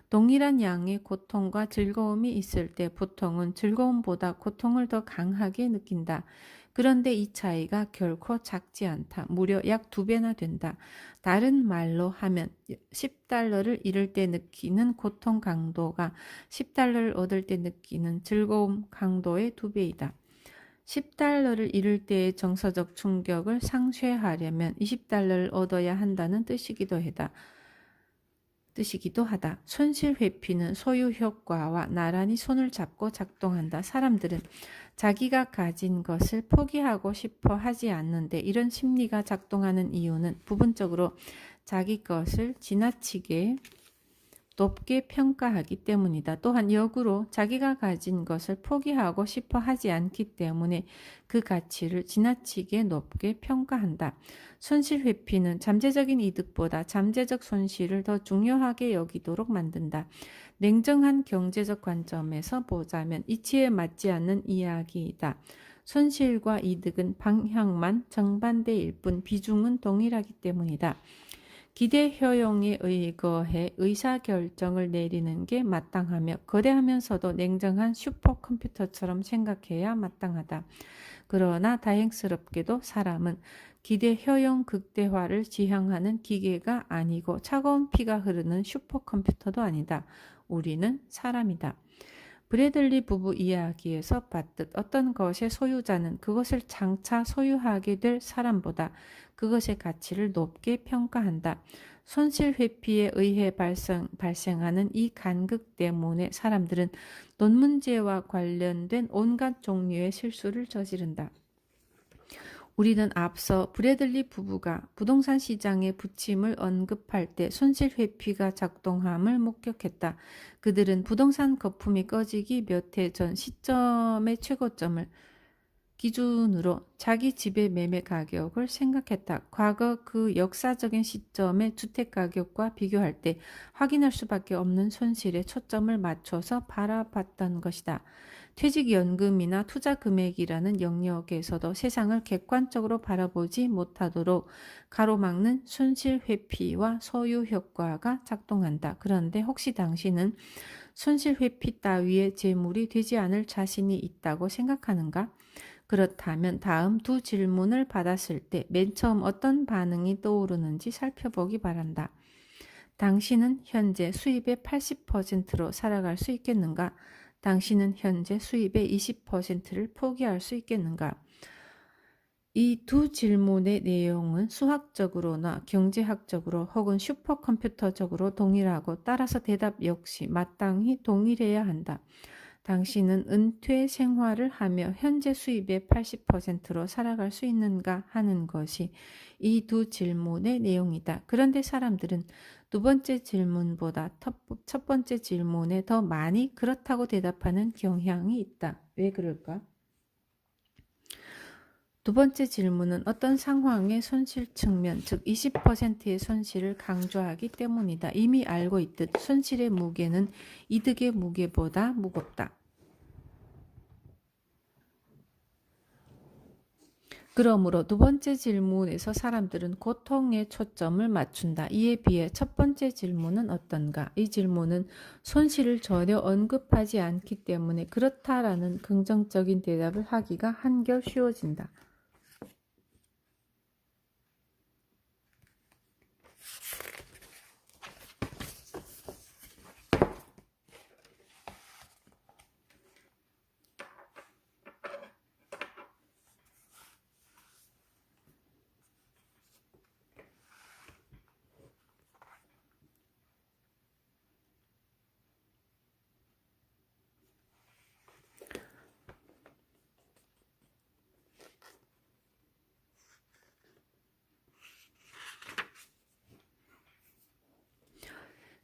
동일한 양의 고통과 즐거움이 있을 때 보통은 즐거움보다 고통을 더 강하게 느낀다. 그런데 이 차이가 결코 작지 않다. 무려 약 2배나 된다. 다른 말로 하면 10달러를 잃을 때 느끼는 고통 강도가 10달러를 얻을 때 느끼는 즐거움 강도의 2배이다. 10달러를 잃을 때의 정서적 충격을 상쇄하려면 20달러를 얻어야 한다는 뜻이기도 하다. 손실 회피는 소유 효과와 나란히 손을 잡고 작동한다. 사람들은 자기가 가진 것을 포기하고 싶어 하지 않는데 이런 심리가 작동하는 이유는 부분적으로 자기 것을 지나치게 높게 평가하기 때문이다. 또한 역으로 자기가 가진 것을 포기하고 싶어 하지 않기 때문에 그 가치를 지나치게 높게 평가한다. 손실 회피는 잠재적인 이득보다 잠재적 손실을 더 중요하게 여기도록 만든다. 냉정한 경제적 관점에서 보자면 이치에 맞지 않는 이야기이다. 손실과 이득은 방향만 정반대일 뿐 비중은 동일하기 때문이다. 기대 효용에 의거해 의사결정을 내리는 게 마땅하며 거대하면서도 냉정한 슈퍼컴퓨터처럼 생각해야 마땅하다. 그러나 다행스럽게도 사람은 기대 효용 극대화를 지향하는 기계가 아니고 차가운 피가 흐르는 슈퍼컴퓨터도 아니다. 우리는 사람이다. 브래들리 부부 이야기에서 봤듯 어떤 것의 소유자는 그것을 장차 소유하게 될 사람보다 그것의 가치를 높게 평가한다. 손실 회피에 의해 발생하는 이 간극 때문에 사람들은 돈 문제와 관련된 온갖 종류의 실수를 저지른다. 우리는 앞서 브래들리 부부가 부동산 시장의 부침을 언급할 때 손실 회피가 작동함을 목격했다. 그들은 부동산 거품이 꺼지기 몇 해 전 시점의 최고점을 기준으로 자기 집의 매매 가격을 생각했다. 과거 그 역사적인 시점의 주택 가격과 비교할 때 확인할 수밖에 없는 손실에 초점을 맞춰서 바라봤던 것이다. 퇴직연금이나 투자금액이라는 영역에서도 세상을 객관적으로 바라보지 못하도록 가로막는 손실회피와 소유효과가 작동한다. 그런데 혹시 당신은 손실회피 따위의 재물이 되지 않을 자신이 있다고 생각하는가? 그렇다면 다음 두 질문을 받았을 때 맨 처음 어떤 반응이 떠오르는지 살펴보기 바란다. 당신은 현재 수입의 80%로 살아갈 수 있겠는가? 당신은 현재 수입의 20%를 포기할 수 있겠는가? 이 두 질문의 내용은 수학적으로나 경제학적으로 혹은 슈퍼컴퓨터적으로 동일하고 따라서 대답 역시 마땅히 동일해야 한다. 당신은 은퇴 생활을 하며 현재 수입의 80%로 살아갈 수 있는가 하는 것이 이 두 질문의 내용이다. 그런데 사람들은 두 번째 질문보다 첫 번째 질문에 더 많이 그렇다고 대답하는 경향이 있다. 왜 그럴까? 두 번째 질문은 어떤 상황의 손실 측면, 즉 20%의 손실을 강조하기 때문이다. 이미 알고 있듯 손실의 무게는 이득의 무게보다 무겁다. 그러므로 두 번째 질문에서 사람들은 고통에 초점을 맞춘다. 이에 비해 첫 번째 질문은 어떤가? 이 질문은 손실을 전혀 언급하지 않기 때문에 그렇다라는 긍정적인 대답을 하기가 한결 쉬워진다.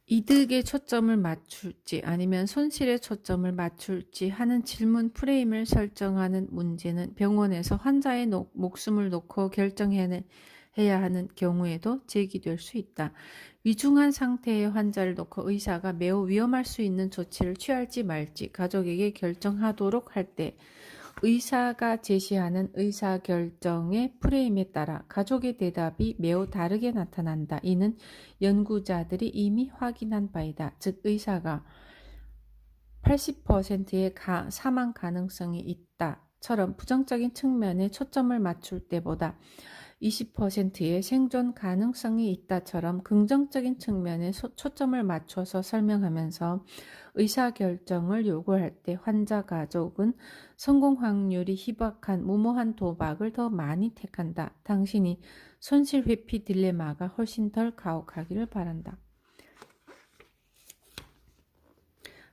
이득에 초점을 맞출지 아니면 손실에 초점을 맞출지 하는 질문 프레임을 설정하는 문제는 병원에서 환자의 목숨을 놓고 결정해야 하는 경우에도 제기될 수 있다. 위중한 상태의 환자를 놓고 의사가 매우 위험할 수 있는 조치를 취할지 말지 가족에게 결정하도록 할 때 의사가 제시하는 의사결정의 프레임에 따라 가족의 대답이 매우 다르게 나타난다. 이는 연구자들이 이미 확인한 바이다. 즉 의사가 80%의 사망 가능성이 있다처럼 부정적인 측면에 초점을 맞출 때보다 20%의 생존 가능성이 있다처럼 긍정적인 측면에 초점을 맞춰서 설명하면서 의사결정을 요구할 때 환자 가족은 성공 확률이 희박한 무모한 도박을 더 많이 택한다. 당신이 손실 회피 딜레마가 훨씬 덜 가혹하기를 바란다.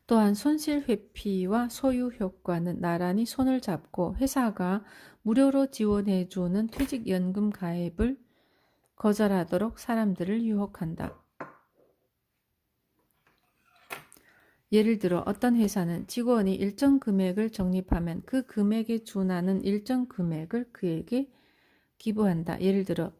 또한 손실 회피와 소유 효과는 나란히 손을 잡고 회사가 무료로 지원해주는 퇴직연금 가입을 거절하도록 사람들을 유혹한다. 예를 들어 어떤 회사는 직원이 일정 금액을 적립하면 그 금액에 준하는 일정 금액을 그에게 기부한다. 예를 들어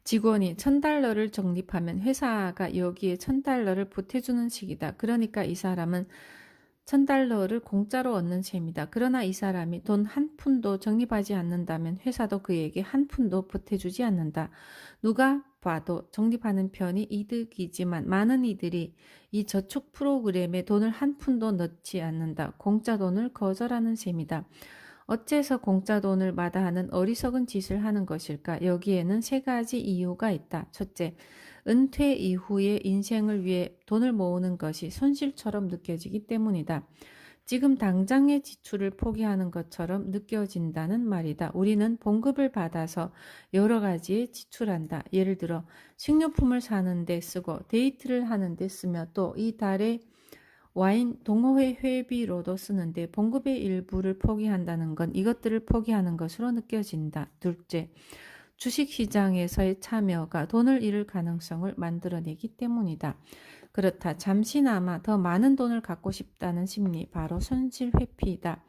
직원이 $1000를 적립하면 회사가 여기에 $1000를 보태주는 식이다. 그러니까 이 사람은 $1000를 공짜로 얻는 셈이다. 그러나 이 사람이 돈 한 푼도 적립하지 않는다면 회사도 그에게 한 푼도 보태주지 않는다. 누가 봐도 적립하는 편이 이득이지만 많은 이들이 이 저축 프로그램에 돈을 한 푼도 넣지 않는다. 공짜 돈을 거절하는 셈이다. 어째서 공짜 돈을 마다하는 어리석은 짓을 하는 것일까? 여기에는 세 가지 이유가 있다. 첫째, 은퇴 이후의 인생을 위해 돈을 모으는 것이 손실처럼 느껴지기 때문이다. 지금 당장의 지출을 포기하는 것처럼 느껴진다는 말이다. 우리는 봉급을 받아서 여러 가지에 지출한다. 예를 들어 식료품을 사는 데 쓰고 데이트를 하는 데 쓰며 또 이 달에 와인 동호회 회비로도 쓰는데 봉급의 일부를 포기한다는 건 이것들을 포기하는 것으로 느껴진다. 둘째, 주식시장에서의 참여가 돈을 잃을 가능성을 만들어내기 때문이다. 그렇다. 잠시나마 더 많은 돈을 갖고 싶다는 심리, 바로 손실 회피이다.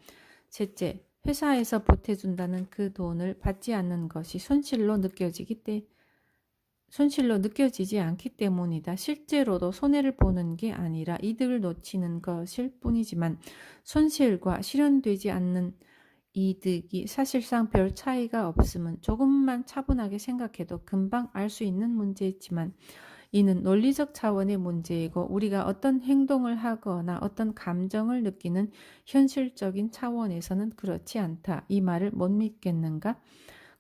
셋째, 회사에서 보태준다는 그 돈을 받지 않는 것이 손실로 느껴지지 않기 때문이다. 실제로도 손해를 보는 게 아니라 이득을 놓치는 것일 뿐이지만 손실과 실현되지 않는 이득이 사실상 별 차이가 없음은 조금만 차분하게 생각해도 금방 알 수 있는 문제이지만 이는 논리적 차원의 문제이고 우리가 어떤 행동을 하거나 어떤 감정을 느끼는 현실적인 차원에서는 그렇지 않다. 이 말을 못 믿겠는가?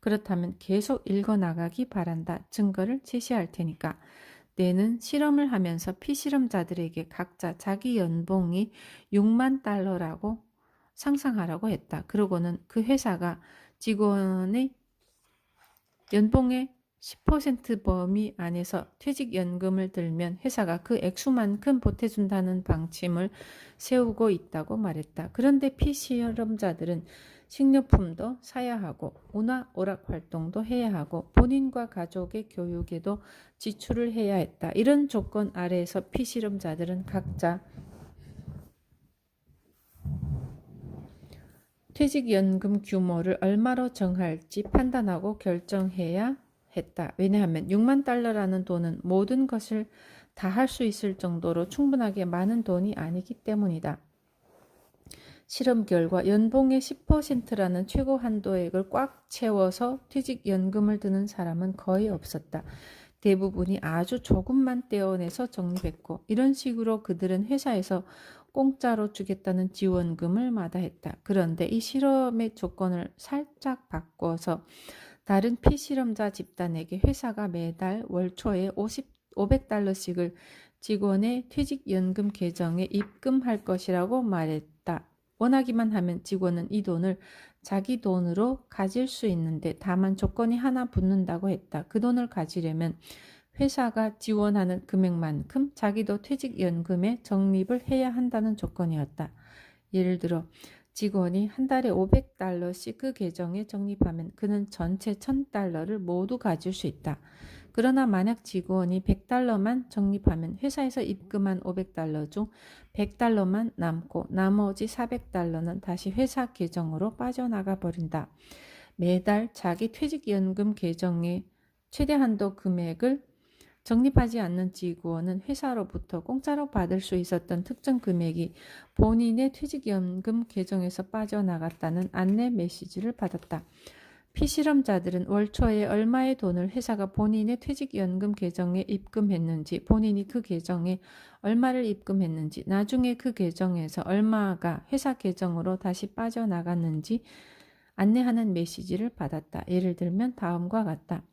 그렇다면 계속 읽어나가기 바란다. 증거를 제시할 테니까. 내는 실험을 하면서 피실험자들에게 각자 자기 연봉이 6만 달러라고 상상하라고 했다. 그러고는 그 회사가 직원의 연봉의 10% 범위 안에서 퇴직연금을 들면 회사가 그 액수만큼 보태준다는 방침을 세우고 있다고 말했다. 그런데 피실험자들은 식료품도 사야 하고 문화 오락 활동도 해야 하고 본인과 가족의 교육에도 지출을 해야 했다. 이런 조건 아래에서 피실험자들은 각자 퇴직연금 규모를 얼마로 정할지 판단하고 결정해야 했다. 왜냐하면 6만 달러라는 돈은 모든 것을 다 할 수 있을 정도로 충분하게 많은 돈이 아니기 때문이다. 실험 결과 연봉의 10%라는 최고 한도액을 꽉 채워서 퇴직연금을 드는 사람은 거의 없었다. 대부분이 아주 조금만 떼어내서 적립했고 이런 식으로 그들은 회사에서 공짜로 주겠다는 지원금을 마다했다. 그런데 이 실험의 조건을 살짝 바꿔서 다른 피실험자 집단에게 회사가 매달 월초에 500달러씩을 직원의 퇴직연금 계정에 입금할 것이라고 말했다. 원하기만 하면 직원은 이 돈을 자기 돈으로 가질 수 있는데 다만 조건이 하나 붙는다고 했다. 그 돈을 가지려면 회사가 지원하는 금액만큼 자기도 퇴직연금에 적립을 해야 한다는 조건이었다. 예를 들어 직원이 한 달에 500달러씩 그 계정에 적립하면 그는 전체 1000달러를 모두 가질 수 있다. 그러나 만약 직원이 100달러만 적립하면 회사에서 입금한 500달러 중 100달러만 남고 나머지 400달러는 다시 회사 계정으로 빠져나가 버린다. 매달 자기 퇴직연금 계정의 최대 한도 금액을 적립하지 않는 직원은 회사로부터 공짜로 받을 수 있었던 특정 금액이 본인의 퇴직연금 계정에서 빠져나갔다는 안내 메시지를 받았다. 피실험자들은 월 초에 얼마의 돈을 회사가 본인의 퇴직연금 계정에 입금했는지, 본인이 그 계정에 얼마를 입금했는지, 나중에 그 계정에서 얼마가 회사 계정으로 다시 빠져나갔는지 안내하는 메시지를 받았다. 예를 들면 다음과 같다.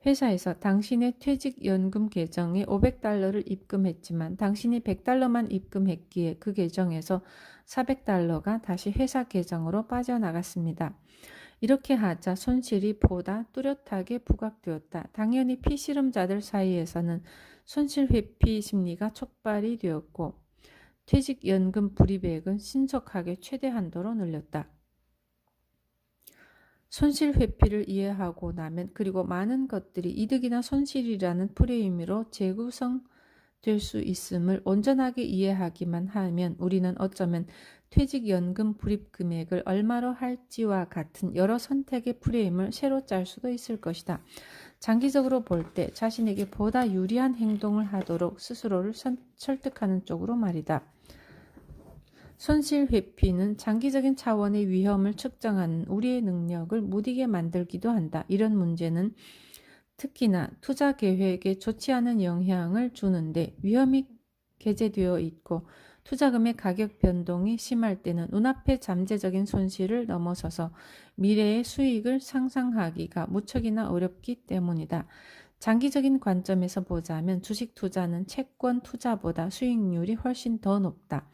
회사에서 당신의 퇴직연금 계정에 500달러를 입금했지만 당신이 100달러만 입금했기에 그 계정에서 400달러가 다시 회사 계정으로 빠져나갔습니다. 이렇게 하자 손실이 보다 뚜렷하게 부각되었다. 당연히 피실험자들 사이에서는 손실 회피 심리가 촉발이 되었고 퇴직연금 불이익은 신속하게 최대 한도로 늘렸다. 손실 회피를 이해하고 나면 그리고 많은 것들이 이득이나 손실이라는 프레임으로 재구성될 수 있음을 온전하게 이해하기만 하면 우리는 어쩌면 퇴직연금 불입 금액을 얼마로 할지와 같은 여러 선택의 프레임을 새로 짤 수도 있을 것이다. 장기적으로 볼 때 자신에게 보다 유리한 행동을 하도록 스스로를 설득하는 쪽으로 말이다. 손실 회피는 장기적인 차원의 위험을 측정하는 우리의 능력을 무디게 만들기도 한다. 이런 문제는 특히나 투자 계획에 좋지 않은 영향을 주는데 위험이 게재되어 있고 투자금의 가격 변동이 심할 때는 눈앞의 잠재적인 손실을 넘어서서 미래의 수익을 상상하기가 무척이나 어렵기 때문이다. 장기적인 관점에서 보자면 주식 투자는 채권 투자보다 수익률이 훨씬 더 높다.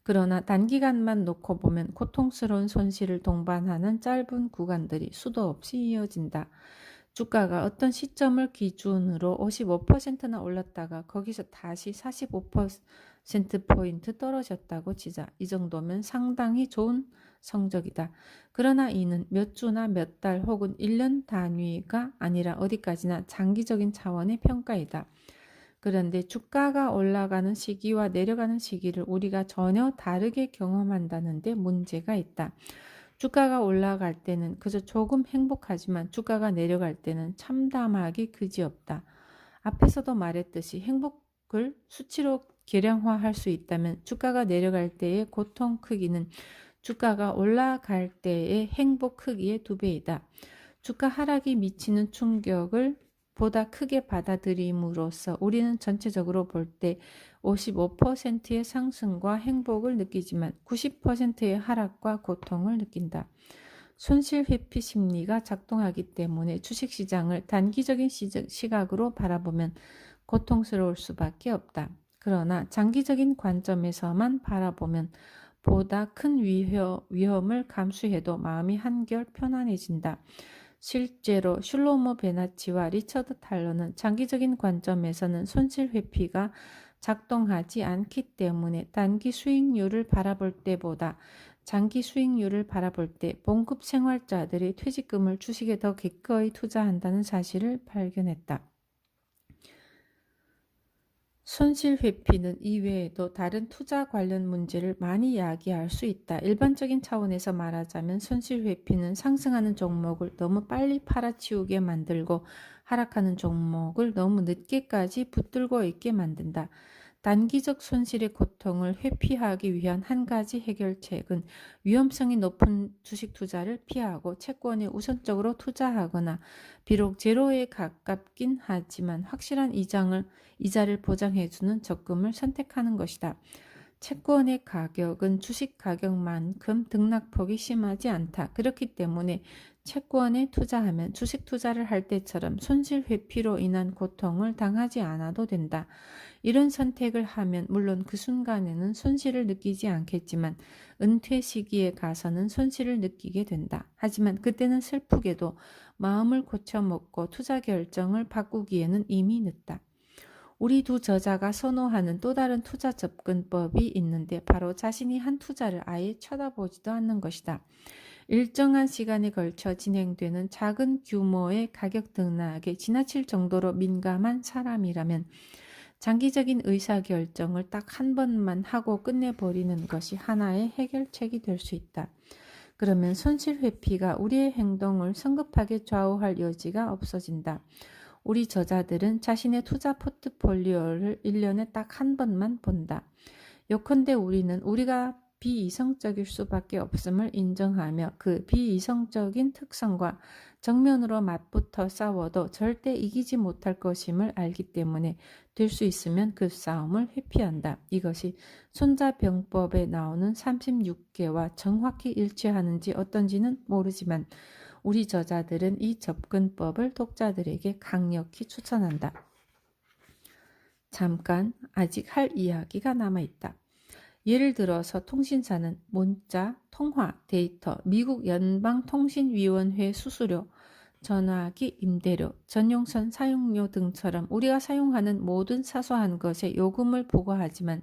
그러나 단기간만 놓고 보면 고통스러운 손실을 동반하는 짧은 구간들이 수도 없이 이어진다. 주가가 어떤 시점을 기준으로 55%나 올랐다가 거기서 다시 45%포인트 떨어졌다고 치자. 이 정도면 상당히 좋은 성적이다. 그러나 이는 몇 주나 몇 달 혹은 1년 단위가 아니라 어디까지나 장기적인 차원의 평가이다. 그런데 주가가 올라가는 시기와 내려가는 시기를 우리가 전혀 다르게 경험한다는 데 문제가 있다. 주가가 올라갈 때는 그저 조금 행복하지만 주가가 내려갈 때는 참담하기 그지없다. 앞에서도 말했듯이 행복을 수치로 계량화할 수 있다면 주가가 내려갈 때의 고통 크기는 주가가 올라갈 때의 행복 크기의 2배이다. 주가 하락이 미치는 충격을 보다 크게 받아들임으로써 우리는 전체적으로 볼 때 55%의 상승과 행복을 느끼지만 90%의 하락과 고통을 느낀다. 손실 회피 심리가 작동하기 때문에 주식시장을 단기적인 시각으로 바라보면 고통스러울 수밖에 없다. 그러나 장기적인 관점에서만 바라보면 보다 큰 위험을 감수해도 마음이 한결 편안해진다. 실제로 슐로모 베나치와 리처드 탈러는 장기적인 관점에서는 손실 회피가 작동하지 않기 때문에 단기 수익률을 바라볼 때보다 장기 수익률을 바라볼 때 봉급 생활자들이 퇴직금을 주식에 더 기꺼이 투자한다는 사실을 발견했다. 손실 회피는 이외에도 다른 투자 관련 문제를 많이 야기할 수 있다. 일반적인 차원에서 말하자면 손실 회피는 상승하는 종목을 너무 빨리 팔아치우게 만들고 하락하는 종목을 너무 늦게까지 붙들고 있게 만든다. 단기적 손실의 고통을 회피하기 위한 한 가지 해결책은 위험성이 높은 주식 투자를 피하고 채권에 우선적으로 투자하거나 비록 제로에 가깝긴 하지만 확실한 이자를 보장해주는 적금을 선택하는 것이다. 채권의 가격은 주식 가격만큼 등락폭이 심하지 않다. 그렇기 때문에 채권에 투자하면 주식 투자를 할 때처럼 손실 회피로 인한 고통을 당하지 않아도 된다. 이런 선택을 하면 물론 그 순간에는 손실을 느끼지 않겠지만 은퇴 시기에 가서는 손실을 느끼게 된다. 하지만 그때는 슬프게도 마음을 고쳐먹고 투자 결정을 바꾸기에는 이미 늦다. 우리 두 저자가 선호하는 또 다른 투자 접근법이 있는데 바로 자신이 한 투자를 아예 쳐다보지도 않는 것이다. 일정한 시간에 걸쳐 진행되는 작은 규모의 가격 등락에 지나칠 정도로 민감한 사람이라면 장기적인 의사결정을 딱 한 번만 하고 끝내버리는 것이 하나의 해결책이 될 수 있다. 그러면 손실 회피가 우리의 행동을 성급하게 좌우할 여지가 없어진다. 우리 저자들은 자신의 투자 포트폴리오를 1년에 딱 한 번만 본다. 요컨대 우리는 우리가 비이성적일 수밖에 없음을 인정하며 그 비이성적인 특성과 정면으로 맞붙어 싸워도 절대 이기지 못할 것임을 알기 때문에 될 수 있으면 그 싸움을 회피한다. 이것이 손자병법에 나오는 36개와 정확히 일치하는지 어떤지는 모르지만 우리 저자들은 이 접근법을 독자들에게 강력히 추천한다. 잠깐 아직 할 이야기가 남아있다. 예를 들어서 통신사는 문자, 통화, 데이터, 미국 연방통신위원회 수수료, 전화기 임대료, 전용선 사용료 등처럼 우리가 사용하는 모든 사소한 것에 요금을 부과하지만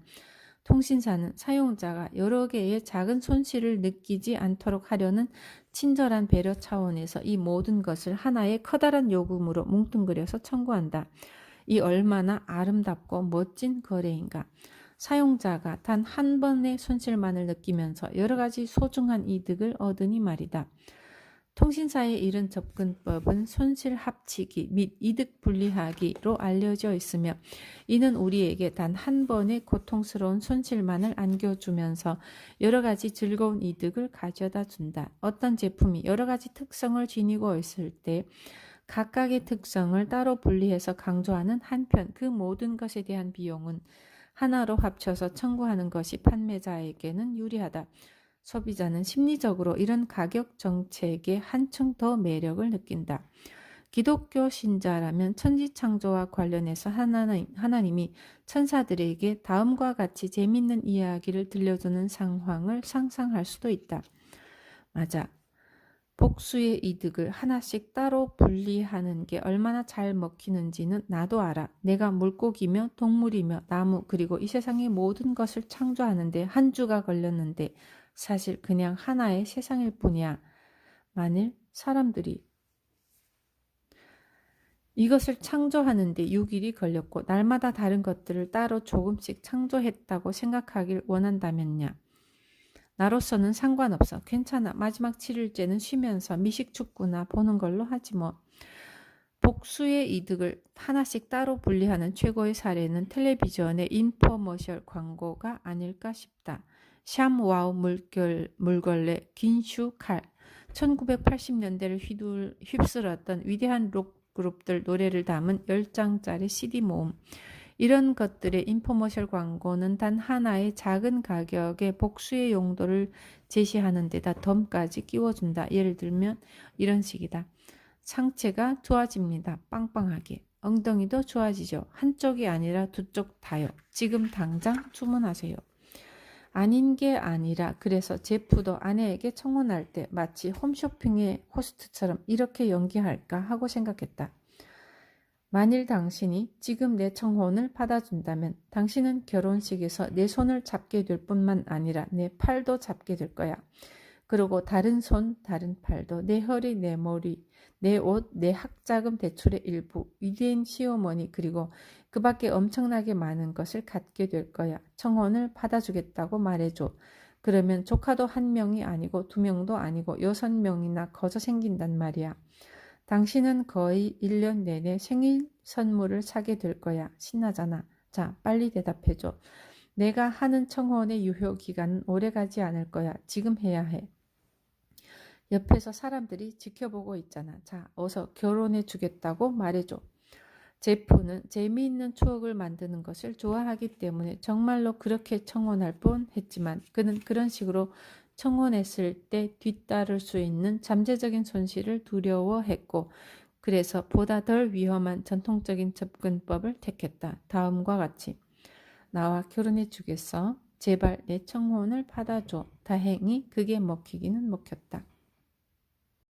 통신사는 사용자가 여러 개의 작은 손실을 느끼지 않도록 하려는 친절한 배려 차원에서 이 모든 것을 하나의 커다란 요금으로 뭉뚱그려서 청구한다. 이 얼마나 아름답고 멋진 거래인가. 사용자가 단 한 번의 손실만을 느끼면서 여러 가지 소중한 이득을 얻으니 말이다. 통신사의 이런 접근법은 손실 합치기 및 이득 분리하기로 알려져 있으며 이는 우리에게 단 한 번의 고통스러운 손실만을 안겨주면서 여러 가지 즐거운 이득을 가져다 준다. 어떤 제품이 여러 가지 특성을 지니고 있을 때 각각의 특성을 따로 분리해서 강조하는 한편 그 모든 것에 대한 비용은 하나로 합쳐서 청구하는 것이 판매자에게는 유리하다. 소비자는 심리적으로 이런 가격 정책에 한층 더 매력을 느낀다. 기독교 신자라면 천지창조와 관련해서 하나님이 천사들에게 다음과 같이 재밌는 이야기를 들려주는 상황을 상상할 수도 있다. 맞아. 복수의 이득을 하나씩 따로 분리하는 게 얼마나 잘 먹히는지는 나도 알아. 내가 물고기며 동물이며 나무 그리고 이 세상의 모든 것을 창조하는데 한 주가 걸렸는데 사실 그냥 하나의 세상일 뿐이야. 만일 사람들이 이것을 창조하는데 6일이 걸렸고 날마다 다른 것들을 따로 조금씩 창조했다고 생각하길 원한다면야. 나로서는 상관없어. 괜찮아. 마지막 7일째는 쉬면서 미식축구나 보는 걸로 하지 뭐. 복수의 이득을 하나씩 따로 분리하는 최고의 사례는 텔레비전의 인포머셜 광고가 아닐까 싶다. 샴와우 물걸레, 긴슈 칼. 1980년대를 휩쓸었던 위대한 록 그룹들 노래를 담은 10장짜리 CD 모음. 이런 것들의 인포머셜 광고는 단 하나의 작은 가격의 복수의 용도를 제시하는 데다 덤까지 끼워준다. 예를 들면 이런 식이다. 상체가 좋아집니다. 빵빵하게. 엉덩이도 좋아지죠. 한쪽이 아니라 두 쪽 다요. 지금 당장 주문하세요. 아닌 게 아니라 그래서 제프도 아내에게 청혼할 때 마치 홈쇼핑의 호스트처럼 이렇게 연기할까 하고 생각했다. 만일 당신이 지금 내 청혼을 받아준다면 당신은 결혼식에서 내 손을 잡게 될 뿐만 아니라 내 팔도 잡게 될 거야. 그리고 다른 손, 다른 팔도, 내 허리, 내 머리, 내 옷, 내 학자금 대출의 일부, 위대한 시어머니 그리고 그 밖에 엄청나게 많은 것을 갖게 될 거야. 청혼을 받아주겠다고 말해줘. 그러면 조카도 1명이 아니고 2명도 아니고 6명이나 거저 생긴단 말이야. 당신은 거의 1년 내내 생일 선물을 사게 될 거야. 신나잖아. 자, 빨리 대답해줘. 내가 하는 청혼의 유효 기간은 오래가지 않을 거야. 지금 해야 해. 옆에서 사람들이 지켜보고 있잖아. 자, 어서 결혼해 주겠다고 말해줘. 제프는 재미있는 추억을 만드는 것을 좋아하기 때문에 정말로 그렇게 청혼할 뻔 했지만 그는 그런 식으로 청혼했을 때 뒤따를 수 있는 잠재적인 손실을 두려워했고 그래서 보다 덜 위험한 전통적인 접근법을 택했다. 다음과 같이 나와 결혼해 주겠어? 제발 내 청혼을 받아줘. 다행히 그게 먹히기는 먹혔다.